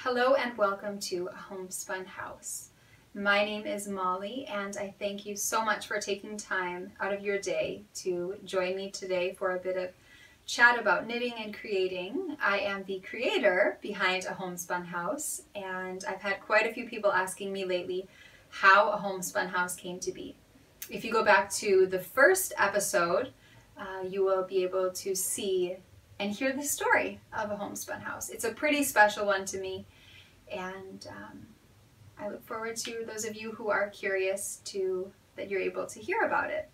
Hello and welcome to a Homespun House. My name is Molly and I thank you so much for taking time out of your day to join me today for a bit of chat about knitting and creating. I am the creator behind a Homespun House, and I've had quite a few people asking me lately how a Homespun House came to be. If you go back to the first episode, you will be able to see and hear the story of a Homespun House. It's a pretty special one to me, and I look forward to those of you who are curious that you're able to hear about it.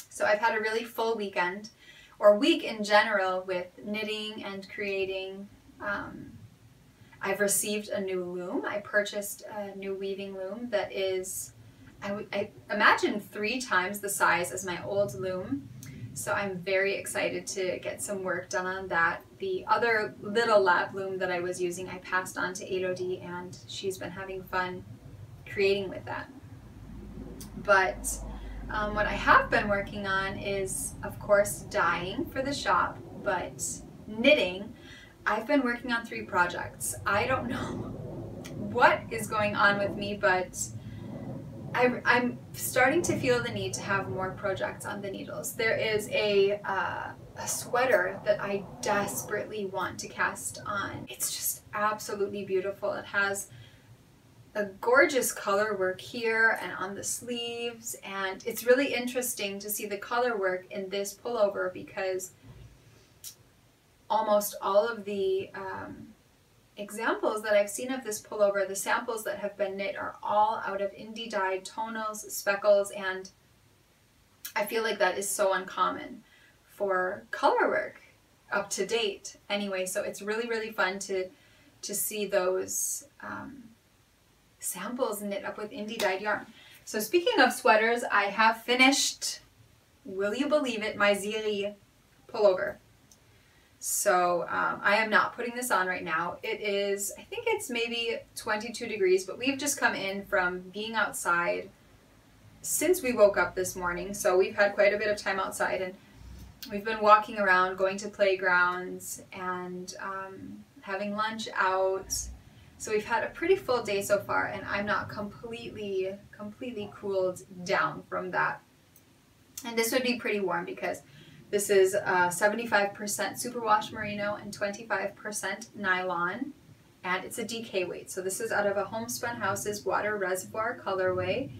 So I've had a really full weekend, or week in general, with knitting and creating. I've received a new loom. I purchased a new weaving loom that is, I imagine, 3 times the size as my old loom. So I'm very excited to get some work done on that. The other little lap loom that I was using, I passed on to 8OD, and she's been having fun creating with that. But what I have been working on is, of course, dyeing for the shop, but knitting, I've been working on 3 projects. I don't know what is going on with me, but I'm starting to feel the need to have more projects on the needles. There is a sweater that I desperately want to cast on. It's just absolutely beautiful. It has a gorgeous color work here and on the sleeves, and it's really interesting to see the color work in this pullover because almost all of the examples that I've seen of this pullover, the samples that have been knit, are all out of indie dyed tonals, speckles, and I feel like that is so uncommon for color work up to date anyway. So it's really fun to see those samples knit up with indie dyed yarn. So speaking of sweaters, I have finished, will you believe it, my Ziri pullover. So I am not putting this on right now. It is, I think it's maybe 22 degrees, but we've just come in from being outside since we woke up this morning. So we've had quite a bit of time outside, and we've been walking around, going to playgrounds, and having lunch out. So we've had a pretty full day so far, and I'm not completely cooled down from that. And this would be pretty warm because this is 75% superwash merino and 25% nylon, and it's a DK weight. So this is out of a Homespun House's Water Reservoir colorway.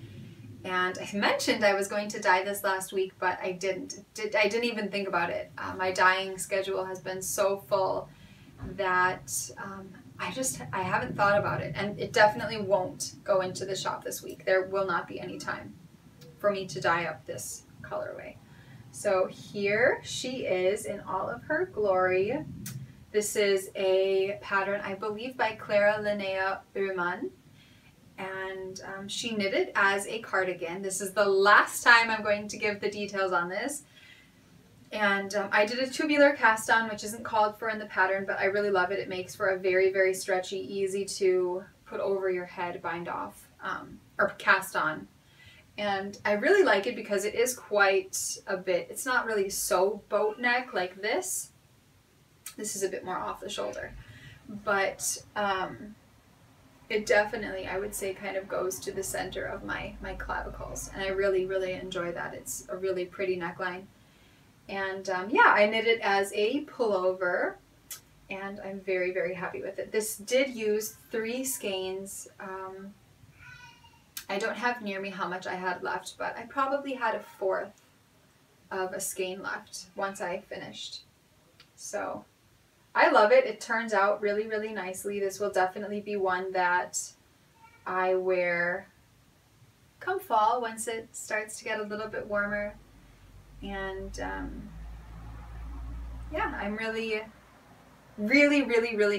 And I mentioned I was going to dye this last week, but I didn't. I didn't even think about it. My dyeing schedule has been so full that I haven't thought about it, and it definitely won't go into the shop this week. There will not be any time for me to dye up this colorway. So here she is in all of her glory. This is a pattern, I believe, by Clara Linnea Ullman, and she knitted as a cardigan. This is the last time I'm going to give the details on this. And I did a tubular cast on, which isn't called for in the pattern, but I really love it. It makes for a very stretchy, easy to put over your head bind off, or cast on. And I really like it because it is quite a bit, it's not really so boat neck like this. This is a bit more off the shoulder. But it definitely, I would say, kind of goes to the center of my clavicles. And I really enjoy that. It's a really pretty neckline. And yeah, I knit it as a pullover, and I'm very happy with it. This did use 3 skeins. I don't have near me how much I had left, but I probably had 1/4 of a skein left once I finished. So I love it. It turns out really nicely. This will definitely be one that I wear come fall once it starts to get a little bit warmer. And yeah, I'm really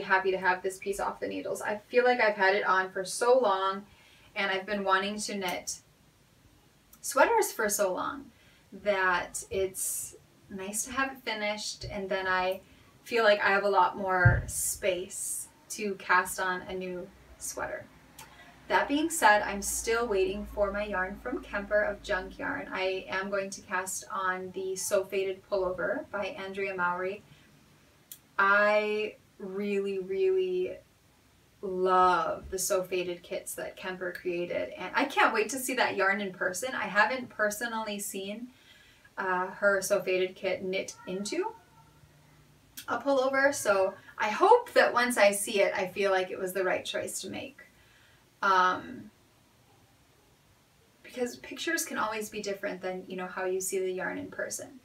happy to have this piece off the needles. I feel like I've had it on for so long, and I've been wanting to knit sweaters for so long that it's nice to have it finished, and then I feel like I have a lot more space to cast on a new sweater. That being said, I'm still waiting for my yarn from Kemper of Junk Yarn. I am going to cast on the So Faded Pullover by Andrea Mowry. I really love the So Faded kits that Kemper created, and I can't wait to see that yarn in person. I haven't personally seen her So Faded kit knit into a pullover, so I hope that once I see it, I feel like it was the right choice to make. Because pictures can always be different than, you know, how you see the yarn in person.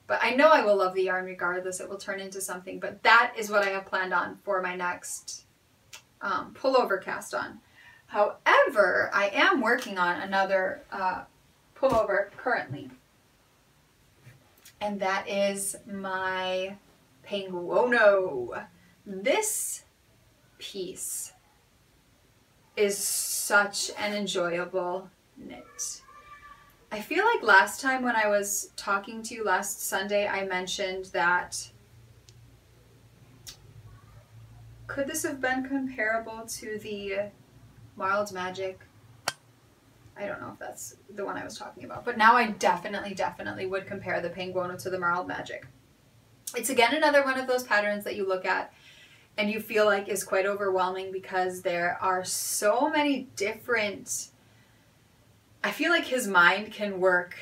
But I know I will love the yarn regardless. It will turn into something. But that is what I have planned on for my next pullover cast on. However, I am working on another pullover currently. And that is my Penguono. This piece is such an enjoyable knit. I feel like last time when I was talking to you last Sunday, I mentioned that could this have been comparable to the Marled Magic? I don't know if that's the one I was talking about, but now I definitely would compare the Penguono to the Marled Magic. It's again another one of those patterns that you look at and you feel like is quite overwhelming because there are so many different, I feel like his mind can work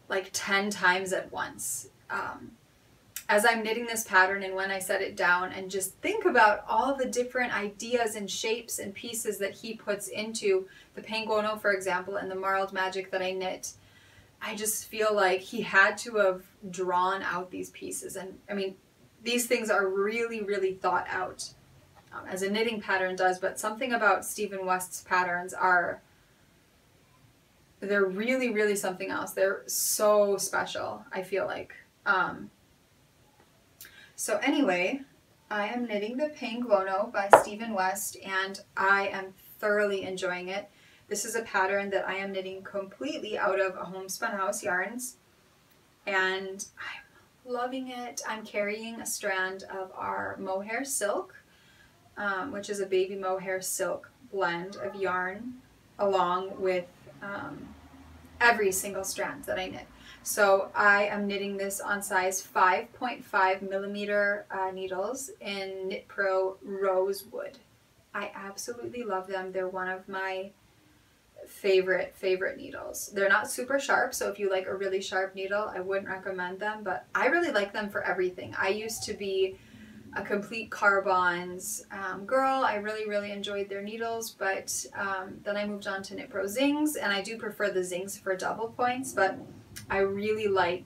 like 10 times at once. As I'm knitting this pattern and when I set it down and just think about all the different ideas and shapes and pieces that he puts into the Penguono, for example, and the Marled Magic that I knit, I just feel like he had to have drawn out these pieces. And I mean, these things are really thought out, as a knitting pattern does, but something about Stephen West's patterns are, they're really something else. They're so special, I feel like. So anyway, I am knitting the Penguono by Stephen West, and I am thoroughly enjoying it. This is a pattern that I am knitting completely out of a Homespun House yarns, and I'm loving it. I'm carrying a strand of our mohair silk, which is a baby mohair silk blend of yarn, along with every single strand that I knit. So I am knitting this on size 5.5 millimeter needles in Knit Pro Rosewood. I absolutely love them. They're one of my favorite needles. They're not super sharp, so if you like a really sharp needle, I wouldn't recommend them, but I really like them for everything. I used to be a complete Carbons girl. I really enjoyed their needles, but then I moved on to Knit Pro Zings, and I do prefer the Zings for double points, but I really like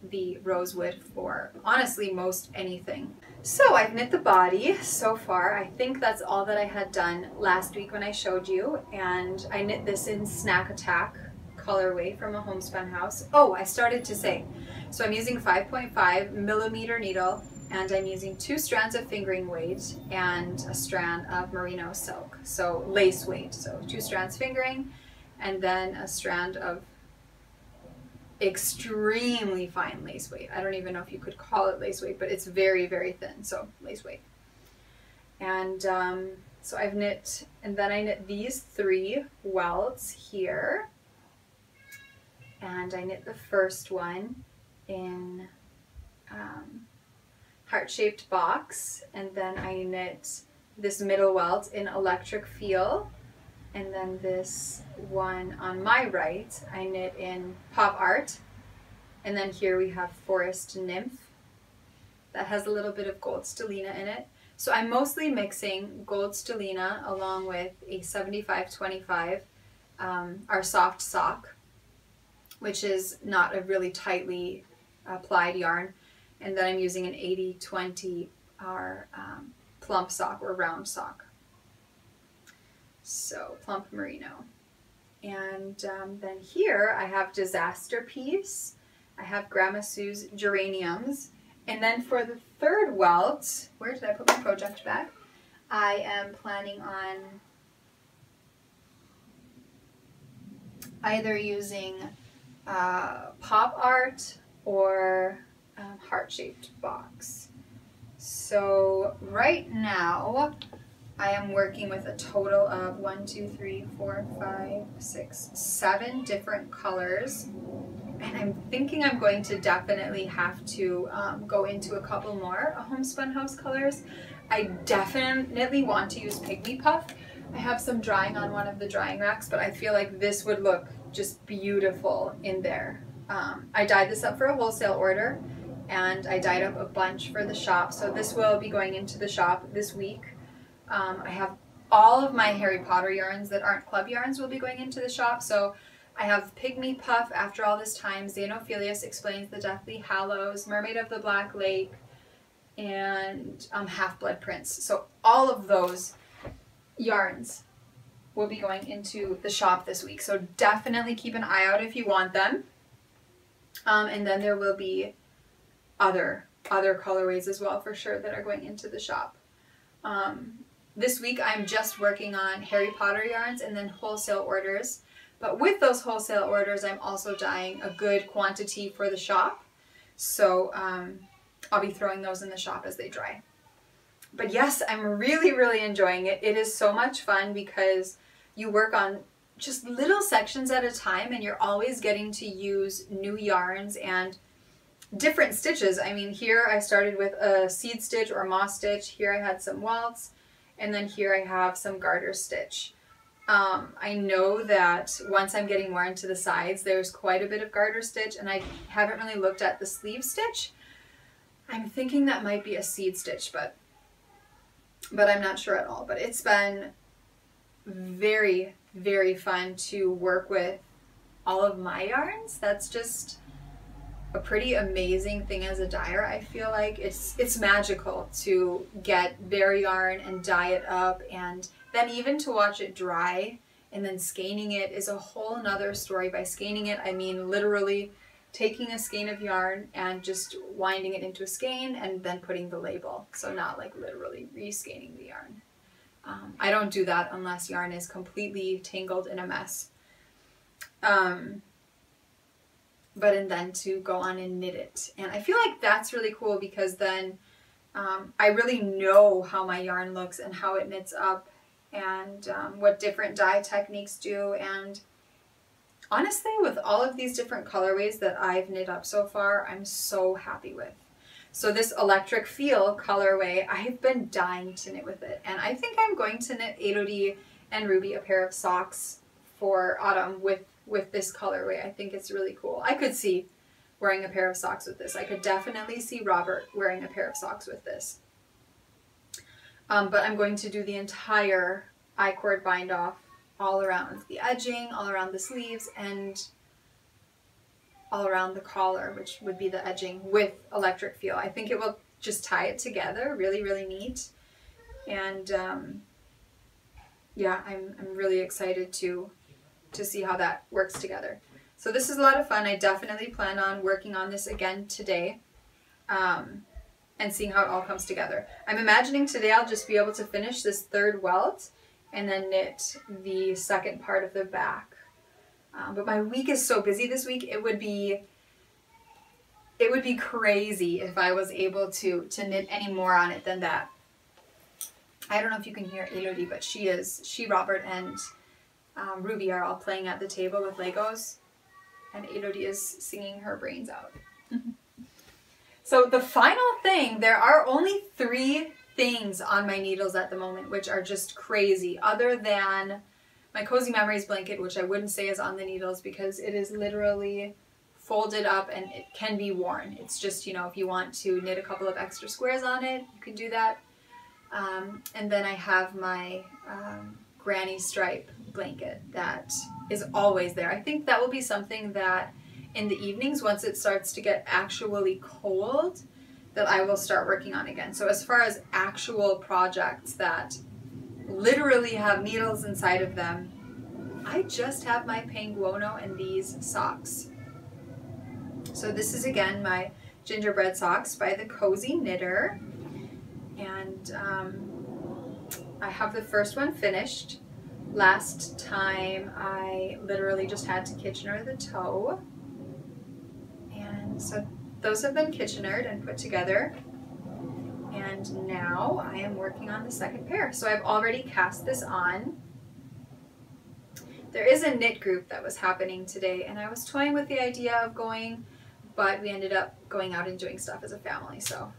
the Rosewood for honestly most anything. So I've knit the body so far. I think that's all that I had done last week when I showed you, and I knit this in Snack Attack colorway from a Homespun House. Oh, I started to say, so I'm using 5.5 millimeter needle, and I'm using 2 strands of fingering weight and a strand of merino silk, so lace weight. So 2 strands fingering and then a strand of extremely fine lace weight. I don't even know if you could call it lace weight, but it's very thin, so lace weight. And so I've knit, and then I knit these 3 welts here, and I knit the first one in heart-shaped box, and then I knit this middle welt in electric feel, and then this one on my right I knit in pop art, and then here we have forest nymph that has a little bit of gold stellina in it. So I'm mostly mixing gold stellina along with a 75-25 our soft sock, which is not a really tightly applied yarn, and then I'm using an 80-20 our plump sock or round sock. So plump merino. And then here I have Disaster Piece, I have Grandma Sue's geraniums, and then for the third welt, where did I put my project bag? I am planning on either using pop art or heart-shaped box. So right now I am working with a total of 1, 2, 3, 4, 5, 6, 7 different colors, and I'm thinking I'm going to definitely have to go into a couple more Homespun House colors. I definitely want to use Pygmy Puff. I have some drying on one of the drying racks, but I feel like this would look just beautiful in there. I dyed this up for a wholesale order, and I dyed up a bunch for the shop, so this will be going into the shop this week. I have all of my Harry Potter yarns that aren't club yarns will be going into the shop, so I have Pygmy Puff, After All This Time, Xenophilius Explains the Deathly Hallows, Mermaid of the Black Lake, and Half-Blood Prince. So all of those yarns will be going into the shop this week, so definitely keep an eye out if you want them. And then there will be other colorways as well for sure that are going into the shop. This week I'm just working on Harry Potter yarns and then wholesale orders, but with those wholesale orders I'm also dyeing a good quantity for the shop, so I'll be throwing those in the shop as they dry. But yes, I'm really enjoying it. It is so much fun because you work on just little sections at a time and you're always getting to use new yarns and different stitches. I mean, here I started with a seed stitch or moss stitch. Here I had some waltz, and then here I have some garter stitch. I know that once I'm getting more into the sides, there's quite a bit of garter stitch, and I haven't really looked at the sleeve stitch. I'm thinking that might be a seed stitch, but I'm not sure at all. But it's been very fun to work with all of my yarns. That's just a pretty amazing thing as a dyer. I feel like it's magical to get bare yarn and dye it up, and then even to watch it dry, and then skeining it is a whole nother story. By skeining it, I mean literally taking a skein of yarn and just winding it into a skein and then putting the label. So not like literally re-skeining the yarn. I don't do that unless yarn is completely tangled in a mess. And then to go on and knit it. And I feel like that's really cool because then I really know how my yarn looks and how it knits up, and what different dye techniques do. And honestly, with all of these different colorways that I've knit up so far, I'm so happy with. So this Electric Feel colorway, I've been dying to knit with it. And I think I'm going to knit Elodie and Ruby a pair of socks for autumn with this colorway. I think it's really cool. I could see wearing a pair of socks with this. I could definitely see Robert wearing a pair of socks with this. But I'm going to do the entire I-cord bind off all around the edging, all around the sleeves, and all around the collar, which would be the edging, with Electric Feel. I think it will just tie it together really neat. And yeah, I'm really excited to see how that works together. So this is a lot of fun. I definitely plan on working on this again today, and seeing how it all comes together. I'm imagining today I'll just be able to finish this third welt and then knit the second part of the back. But my week is so busy this week, it would be crazy if I was able to knit any more on it than that. I don't know if you can hear Elodie, but she, Robert, and Ruby are all playing at the table with Legos, and Elodie is singing her brains out. So the final thing, there are only 3 things on my needles at the moment, which are just crazy, other than my Cozy Memories blanket, which I wouldn't say is on the needles because it is literally folded up and it can be worn. It's just, you know, if you want to knit a couple of extra squares on it, you can do that. And then I have my granny stripe blanket that is always there. I think that will be something that in the evenings, once it starts to get actually cold, that I will start working on again. So as far as actual projects that literally have needles inside of them, I just have my Penguono and these socks. So this is again my Gingerbread Socks by the Cozy Knitter, and I have the first one finished. Last time I literally just had to Kitchener the toe, and so those have been Kitchenered and put together, and now I am working on the second pair. So I've already cast this on. There is a knit group that was happening today, and I was toying with the idea of going, but we ended up going out and doing stuff as a family, so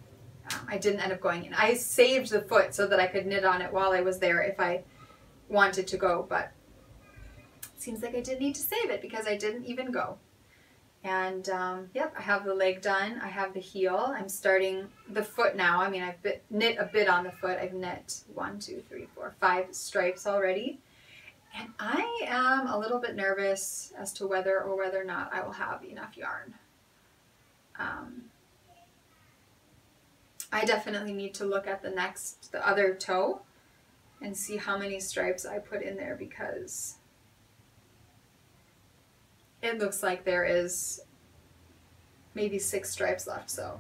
I didn't end up going in. I saved the foot so that I could knit on it while I was there if I wanted to go, but it seems like I did need to save it because I didn't even go. And yep, I have the leg done. I have the heel. I'm starting the foot now. I mean, I've knit a bit on the foot. I've knit 1, 2, 3, 4, 5 stripes already. And I am a little bit nervous as to whether or not I will have enough yarn. I definitely need to look at the other toe and see how many stripes I put in there, because it looks like there is maybe 6 stripes left, so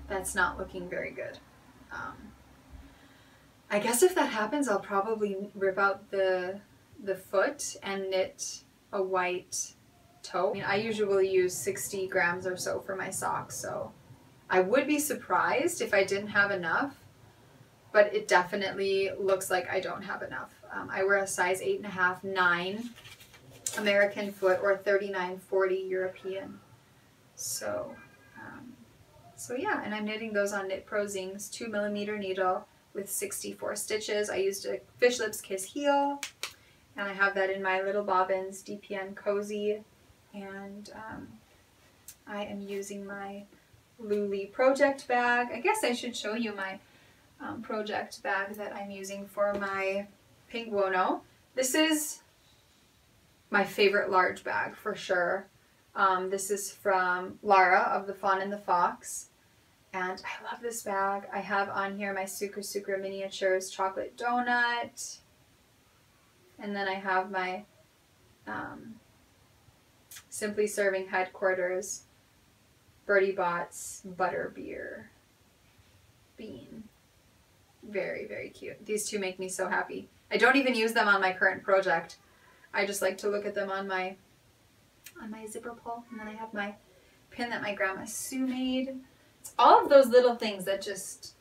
that's not looking very good. I guess if that happens, I'll probably rip out the foot and knit a white toe. I mean, I usually use 60 grams or so for my socks, so I would be surprised if I didn't have enough, but it definitely looks like I don't have enough. I wear a size 8.5, 9 American foot, or 39-40 European. So, so yeah, and I'm knitting those on Knit Pro Zing's 2mm needle with 64 stitches. I used a Fish Lips Kiss heel, and I have that in my Little Bobbins DPN Cozy, and I am using my Luli project bag. I guess I should show you my project bag that I'm using for my pink Wono. This is my favorite large bag for sure. This is from Lara of the Fawn and the Fox, and I love this bag. I have on here my Sucre Sucre Miniatures chocolate donut, and then I have my Simply Serving Headquarters Birdie Bots Butterbeer bean. Very, very cute. These two make me so happy. I don't even use them on my current project. I just like to look at them on my zipper pull. And then I have my pin that my Grandma Sue made. It's all of those little things that just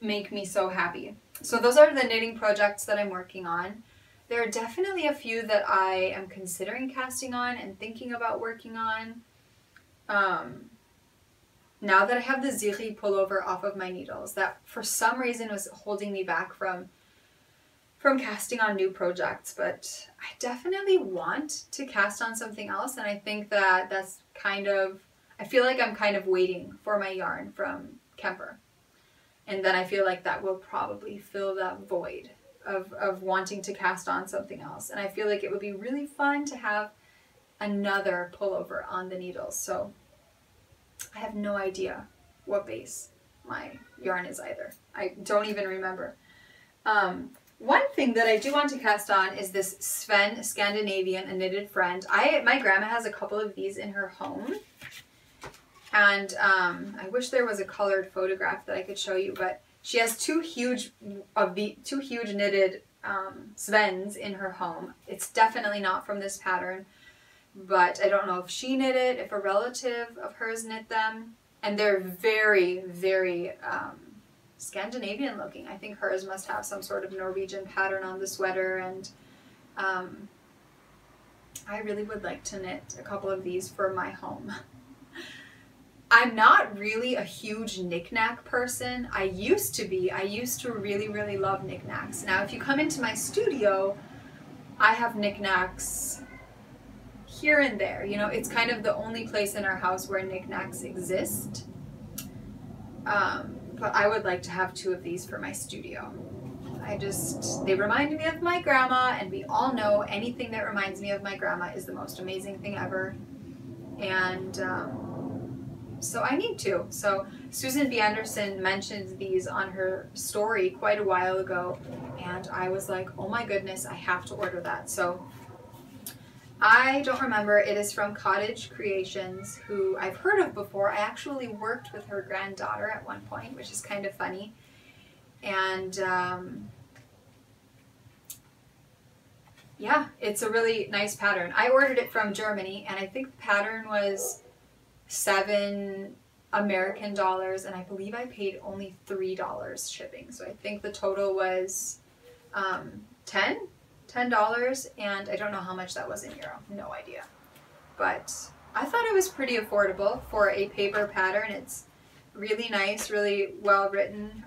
make me so happy. So those are the knitting projects that I'm working on. There are definitely a few that I am considering casting on and thinking about working on. Now that I have the Ziri pullover off of my needles, that for some reason was holding me back from casting on new projects, but I definitely want to cast on something else, and I think that that's kind of, I feel like I'm kind of waiting for my yarn from Kemper, and then I feel like that will probably fill that void of wanting to cast on something else, and I feel like it would be really fun to have another pullover on the needles. So I have no idea what base my yarn is either. I don't even remember. One thing that I do want to cast on is this Sven Scandinavian, a knitted friend. My grandma has a couple of these in her home, and I wish there was a colored photograph that I could show you, but she has two huge knitted Svens in her home. It's definitely not from this pattern, but I don't know if she knit it, if a relative of hers knit them, and they're very, very Scandinavian looking. I think hers must have some sort of Norwegian pattern on the sweater, and I really would like to knit a couple of these for my home. I'm not really a huge knickknack person. I used to be. I used to really, really love knickknacks. Now, if you come into my studio, I have knickknacks here and there. You know, it's kind of the only place in our house where knickknacks exist. But I would like to have 2 of these for my studio. They remind me of my grandma, and we all know anything that reminds me of my grandma is the most amazing thing ever. And so I need to. So Susan B. Anderson mentioned these on her story quite a while ago, and I was like, oh my goodness, I have to order that. So I don't remember. It is from Cottage Creations, who I've heard of before. I actually worked with her granddaughter at one point, which is kind of funny. And yeah, it's a really nice pattern. I ordered it from Germany, and I think the pattern was $7 American dollars, and I believe I paid only $3 shipping. So I think the total was $10, and I don't know how much that was in euro. No idea. But I thought it was pretty affordable for a paper pattern. It's really nice, really well written.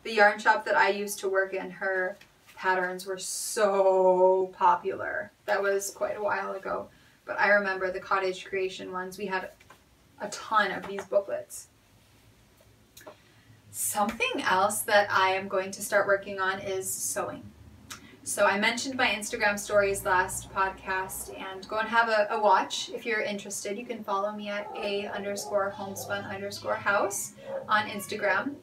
The yarn shop that I used to work in, her patterns were so popular. That was quite a while ago. But I remember the cottage creation ones. We had a ton of these booklets. Something else that I am going to start working on is sewing. So I mentioned my Instagram stories last podcast, and go and have a watch if you're interested. You can follow me at _homespun_house on Instagram.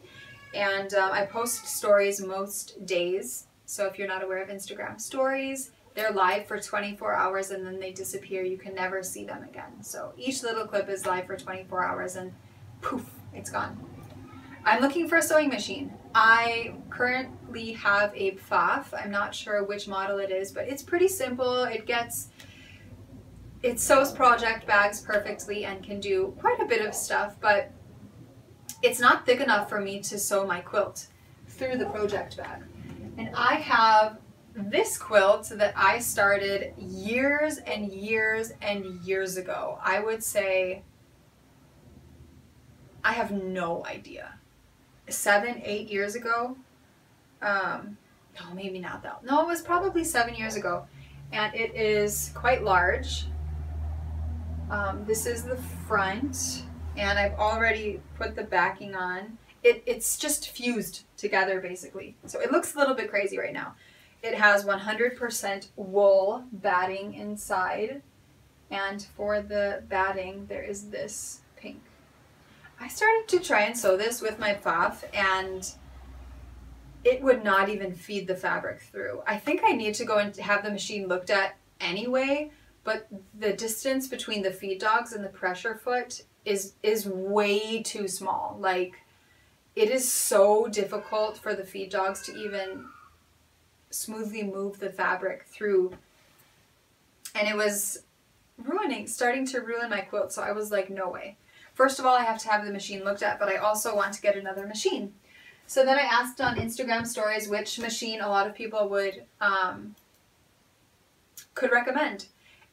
And I post stories most days. So if you're not aware of Instagram stories, they're live for 24 hours and then they disappear. You can never see them again. So each little clip is live for 24 hours and poof, it's gone. I'm looking for a sewing machine. I currently have a Pfaff. I'm not sure which model it is, but it's pretty simple. It sews project bags perfectly and can do quite a bit of stuff, but it's not thick enough for me to sew my quilt through the project bag. And I have this quilt that I started years and years and years ago. I would say, I have no idea. 7, 8 years ago. No, maybe not that. No, it was probably 7 years ago. And it is quite large. This is the front, and I've already put the backing on. It's just fused together basically. So it looks a little bit crazy right now. It has 100% wool batting inside, and for the batting there is this pink. I started to try and sew this with my Pfaff, and it would not even feed the fabric through. I think I need to go and have the machine looked at anyway, but the distance between the feed dogs and the pressure foot is way too small. Like, it is so difficult for the feed dogs to even smoothly move the fabric through. And it was starting to ruin my quilt, so I was like, no way. First of all, I have to have the machine looked at, but I also want to get another machine. So then I asked on Instagram stories which machine a lot of people could recommend.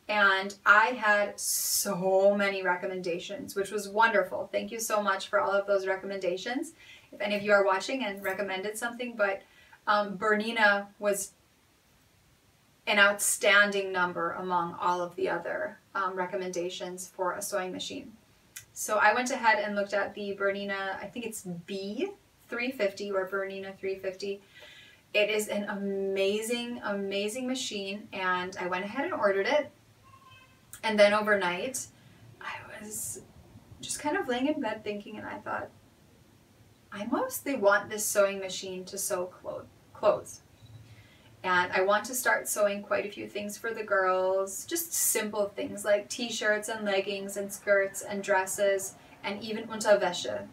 And I had so many recommendations, which was wonderful. Thank you so much for all of those recommendations. If any of you are watching and recommended something, but Bernina was an outstanding number among all of the other recommendations for a sewing machine. So I went ahead and looked at the Bernina, I think it's B350 or Bernina 350. It is an amazing, amazing machine, and I went ahead and ordered it. And then overnight, I was just kind of laying in bed thinking, and I thought, I mostly want this sewing machine to sew clothes. And I want to start sewing quite a few things for the girls, just simple things like t-shirts and leggings and skirts and dresses and even Unterwäsche,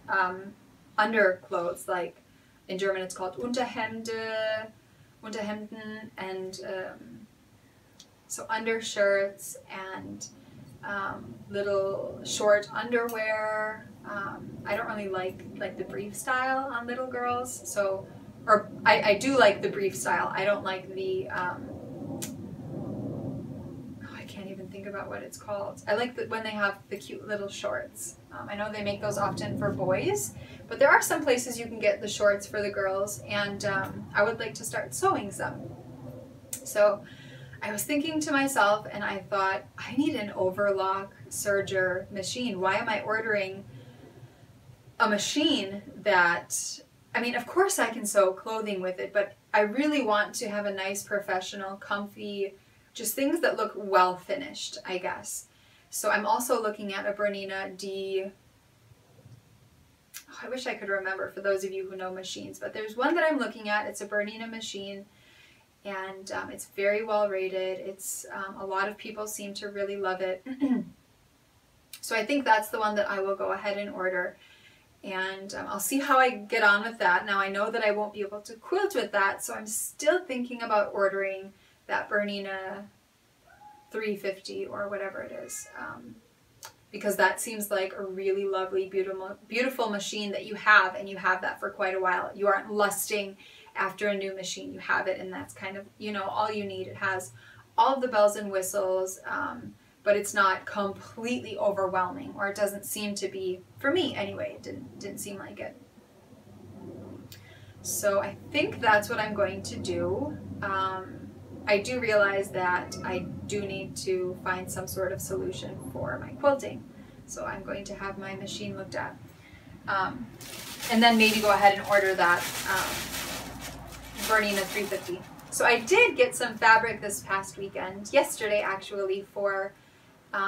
underclothes, like in German it's called Unterhemden, and so undershirts and little short underwear. I don't really like the brief style on little girls, so. Or I do like the brief style. I don't like the, I can't even think about what it's called. I like when they have the cute little shorts. I know they make those often for boys, but there are some places you can get the shorts for the girls, and I would like to start sewing some. So I was thinking to myself, and I thought, I need an overlock serger machine. Why am I ordering a machine that... I mean, of course I can sew clothing with it, but I really want to have a nice, professional, comfy, just things that look well finished, I guess. So I'm also looking at a Bernina D... I wish I could remember for those of you who know machines, but there's one that I'm looking at. It's a Bernina machine, and it's very well rated. It's a lot of people seem to really love it. So I think that's the one that I will go ahead and order. And I'll see how I get on with that. Now I know that I won't be able to quilt with that, so I'm still thinking about ordering that Bernina 350 or whatever it is, because that seems like a really lovely, beautiful machine that you have, and you have that for quite a while. You aren't lusting after a new machine. You have it, and that's kind of, you know, all you need. It has all of the bells and whistles, but it's not completely overwhelming, or it doesn't seem to be, for me anyway, it didn't seem like it. So I think that's what I'm going to do. I do realize that I do need to find some sort of solution for my quilting. So I'm going to have my machine looked at. And then maybe go ahead and order that Bernina 350. So I did get some fabric this past weekend, yesterday actually, for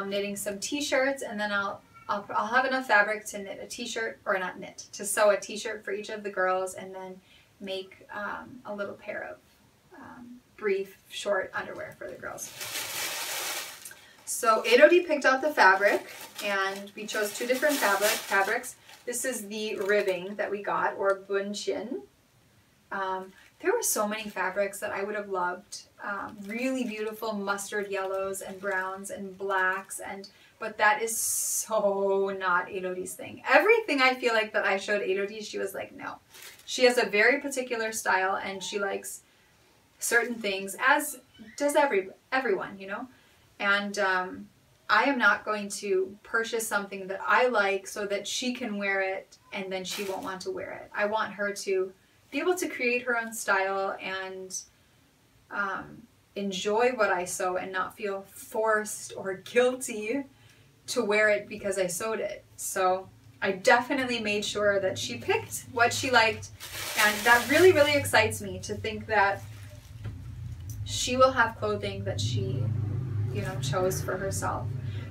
knitting some t-shirts, and then I'll have enough fabric to knit a t-shirt, or not knit, to sew a t-shirt for each of the girls, and then make a little pair of brief short underwear for the girls. So Elodie picked out the fabric, and we chose two different fabrics. This is the ribbing that we got, or bunchen. There were so many fabrics that I would have loved. Really beautiful mustard yellows and browns and blacks, but that is so not Elodie's thing. Everything I feel like that I showed Elodie, she was like, no. She has a very particular style, and she likes certain things, as does everyone, you know? And I am not going to purchase something that I like so that she can wear it and then she won't want to wear it. I want her to be able to create her own style and enjoy what I sew, and not feel forced or guilty to wear it because I sewed it. So I definitely made sure that she picked what she liked, and that really, really excites me to think that she will have clothing that she, you know, chose for herself.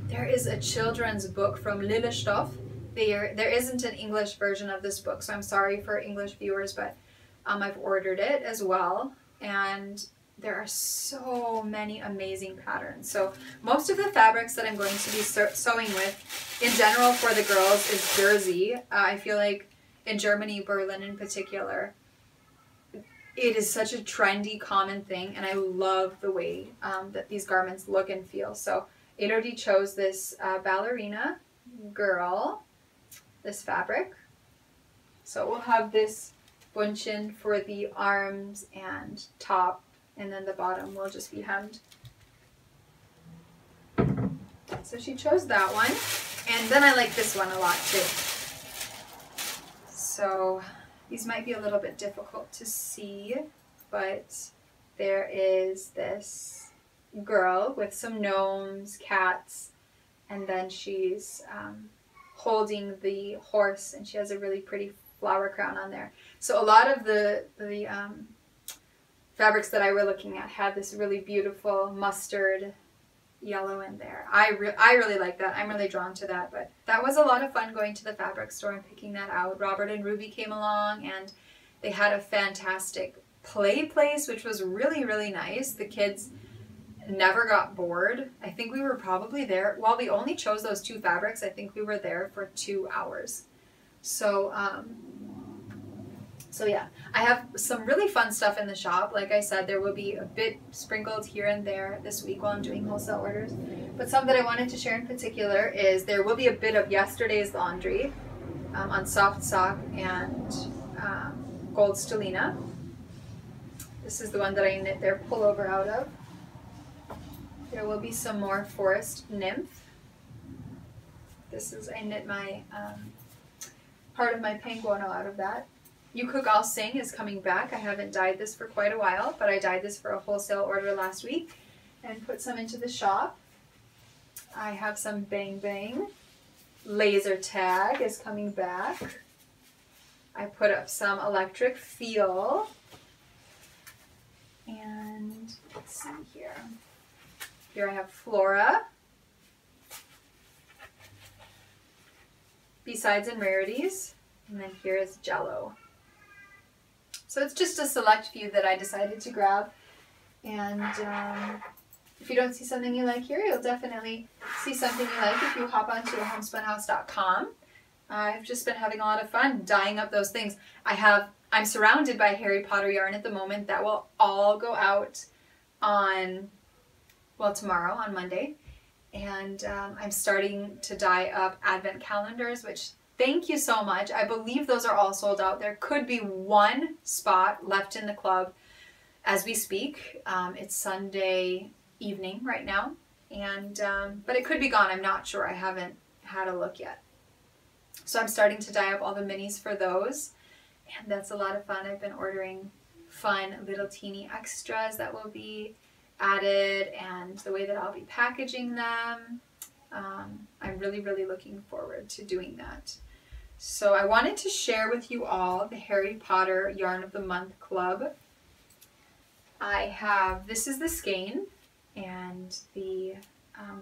There is a children's book from Lillestoff. There isn't an English version of this book, so I'm sorry for English viewers, but I've ordered it as well, and there are so many amazing patterns. So most of the fabrics that I'm going to be sewing with in general for the girls is jersey. I feel like in Germany, Berlin in particular, it is such a trendy, common thing, and I love the way that these garments look and feel. So Elodie chose this ballerina girl, this fabric. So we'll have this bunchen for the arms and top, and then the bottom will just be hemmed. So she chose that one, and then I like this one a lot too. So these might be a little bit difficult to see, but there is this girl with some gnomes, cats, and then she's holding the horse, and she has a really pretty flower crown on there. So a lot of the fabrics that I were looking at had this really beautiful mustard yellow in there. I really like that. I'm really drawn to that, but that was a lot of fun going to the fabric store and picking that out. Robert and Ruby came along, and they had a fantastic play place, which was really, really nice. The kids never got bored. I think we were probably there, while we only chose those two fabrics, I think we were there for 2 hours. So so yeah, I have some really fun stuff in the shop. Like I said, there will be a bit sprinkled here and there this week while I'm doing wholesale orders. But some that I wanted to share in particular is there will be a bit of yesterday's laundry on Soft Sock and Gold Stellina. This is the one that I knit their pullover out of. There will be some more Forest Nymph. This is, I knit my part of my penguino out of that. You Cook I'll Sing is coming back. I haven't dyed this for quite a while, but I dyed this for a wholesale order last week and put some into the shop. I have some Bang Bang. Laser Tag is coming back. I put up some Electric Feel. And let's see here. Here I have Flora. B-Sides and Rarities. And then here is Jello. So it's just a select few that I decided to grab. And if you don't see something you like here, you'll definitely see something you like if you hop onto homespunhouse.com. I've just been having a lot of fun dyeing up those things. I'm surrounded by Harry Potter yarn at the moment that will all go out on, well, tomorrow, on Monday. And I'm starting to dye up advent calendars, which, thank you so much. I believe those are all sold out. There could be one spot left in the club as we speak. It's Sunday evening right now, and but it could be gone. I'm not sure. I haven't had a look yet. So I'm starting to dye up all the minis for those, and that's a lot of fun. I've been ordering fun little teeny extras that will be added and the way that I'll be packaging them. I'm really, really looking forward to doing that. So I wanted to share with you all the Harry Potter Yarn of the Month Club. This is the skein, and the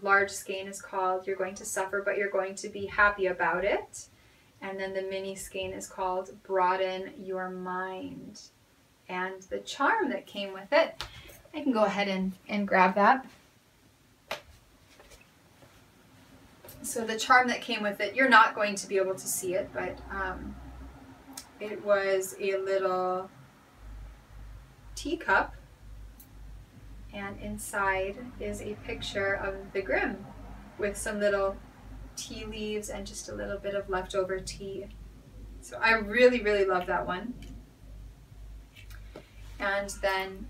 large skein is called You're Going to Suffer, But You're Going to Be Happy About It. And then the mini skein is called Broaden Your Mind. And the charm that came with it, I can go ahead and grab that. So the charm that came with it, you're not going to be able to see it, but it was a little teacup, and inside is a picture of the Grimm with some little tea leaves and just a little bit of leftover tea. So I really, really love that one. And then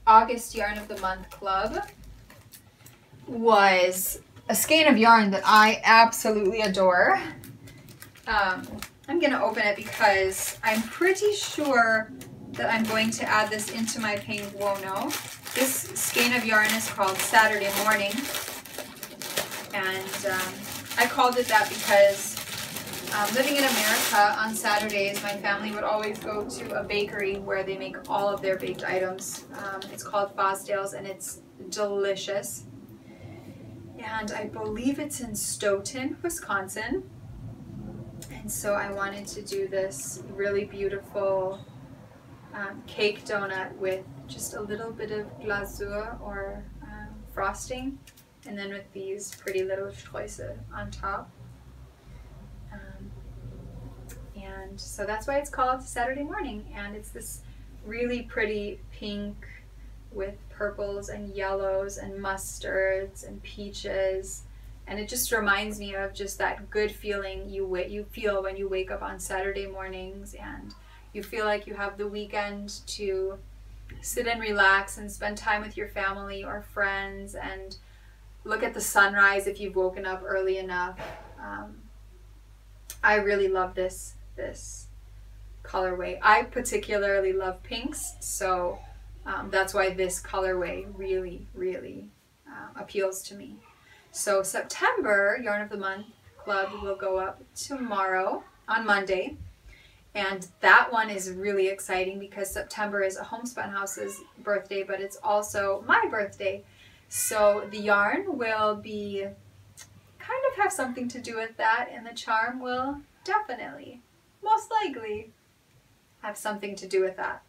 August Yarn of the Month Club was a skein of yarn that I absolutely adore. I'm going to open it because I'm pretty sure that I'm going to add this into my Penguono. This skein of yarn is called Saturday Morning, and I called it that because living in America on Saturdays, my family would always go to a bakery where they make all of their baked items. It's called Fosdale's, and it's delicious. And I believe it's in Stoughton, Wisconsin. And so I wanted to do this really beautiful cake donut with just a little bit of glasur or frosting, and then with these pretty little streusel on top. And so that's why it's called Saturday Morning, and it's this really pretty pink with purples and yellows and mustards and peaches, and it just reminds me of just that good feeling you feel when you wake up on Saturday mornings and you feel like you have the weekend to sit and relax and spend time with your family or friends and look at the sunrise if you've woken up early enough. I really love this colorway. I particularly love pinks, so that's why this colorway really, really appeals to me. So September Yarn of the Month Club will go up tomorrow on Monday, and that one is really exciting because September is a Homespun House's birthday, but it's also my birthday. So the yarn will be kind of have something to do with that, and the charm will definitely, most likely, have something to do with that.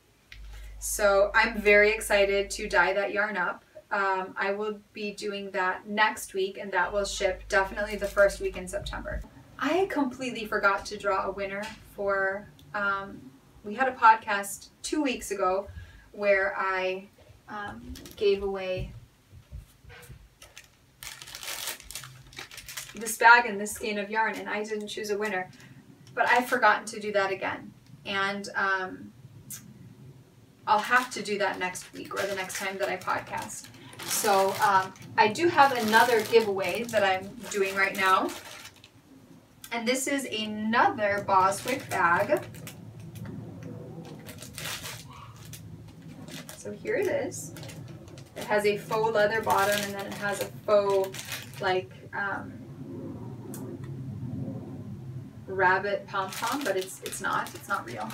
So I'm very excited to dye that yarn up. I will be doing that next week, and that will ship definitely the first week in September. I completely forgot to draw a winner for, we had a podcast 2 weeks ago where I gave away this bag and this skein of yarn, and I didn't choose a winner, but I've forgotten to do that again, and I'll have to do that next week or the next time that I podcast. So I do have another giveaway that I'm doing right now, and this is another Boswick bag. So here it is. It has a faux leather bottom, and then it has a faux like rabbit pom-pom, but it's not real.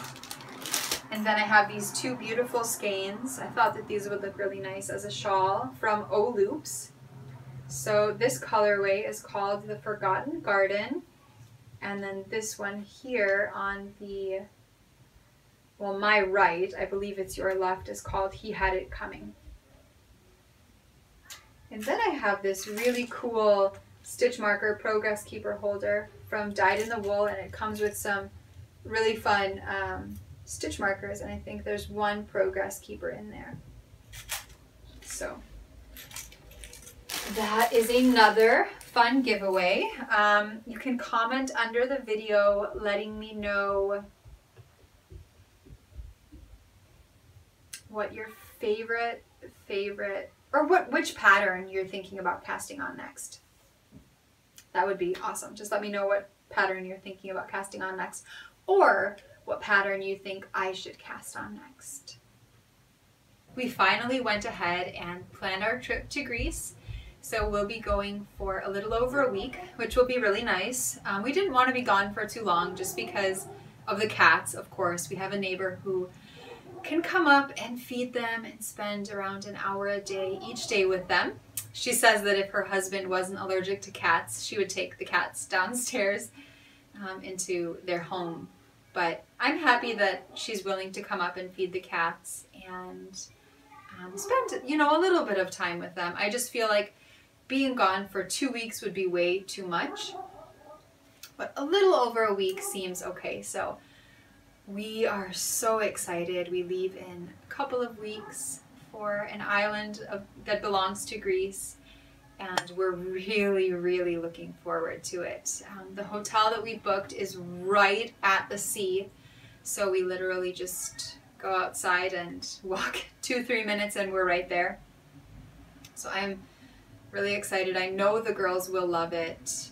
And then I have these two beautiful skeins. I thought that these would look really nice as a shawl from O Loops. So this colorway is called the Forgotten Garden, and then this one here on the, well, my right, I believe it's your left, is called He Had It Coming. And then I have this really cool stitch marker Progress Keeper holder from Dyed in the Wool, and it comes with some really fun stitch markers, and I think there's one Progress Keeper in there. So that is another fun giveaway. You can comment under the video letting me know what your favorite or which pattern you're thinking about casting on next. That would be awesome. Just let me know what pattern you're thinking about casting on next, or what pattern you think I should cast on next. We finally went ahead and planned our trip to Greece. So we'll be going for a little over a week, which will be really nice. We didn't want to be gone for too long just because of the cats, of course. We have a neighbor who can come up and feed them and spend around an hour a day each day with them. She says that if her husband wasn't allergic to cats, she would take the cats downstairs into their home. But I'm happy that she's willing to come up and feed the cats and spend, you know, a little bit of time with them. I just feel like being gone for 2 weeks would be way too much, but a little over a week seems okay. So we are so excited. We leave in a couple of weeks for an island that belongs to Greece, and we're really, really looking forward to it. The hotel that we booked is right at the sea, so we literally just go outside and walk 2-3 minutes and we're right there. So I'm really excited. I know the girls will love it.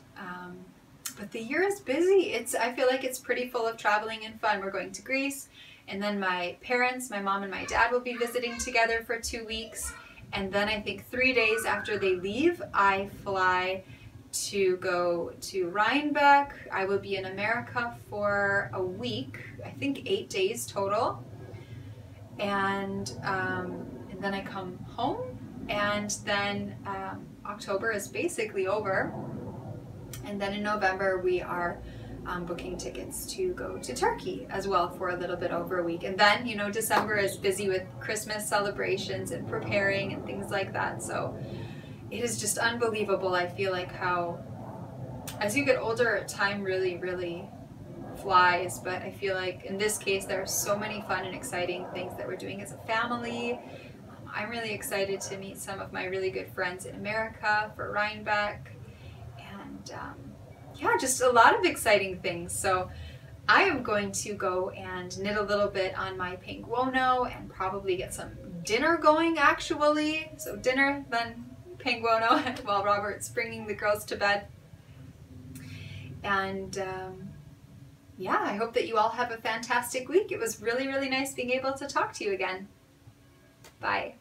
But the year is busy. I feel like it's pretty full of traveling and fun. We're going to Greece, and then my parents, my mom and my dad, will be visiting together for 2 weeks. And then I think 3 days after they leave, I fly to go to Rhinebeck. I will be in America for a week, I think 8 days total. And then I come home, and then October is basically over, and then in November we are booking tickets to go to Turkey as well for a little bit over a week. And then, you know, December is busy with Christmas celebrations and preparing and things like that. So it is just unbelievable. I feel like how as you get older, time really, really flies. But I feel like in this case there are so many fun and exciting things that we're doing as a family. I'm really excited to meet some of my really good friends in America for Rhinebeck, and yeah, just a lot of exciting things. So I am going to go and knit a little bit on my penguono and probably get some dinner going actually. So dinner, then penguono while Robert's bringing the girls to bed. And yeah, I hope that you all have a fantastic week. It was really, really nice being able to talk to you again. Bye.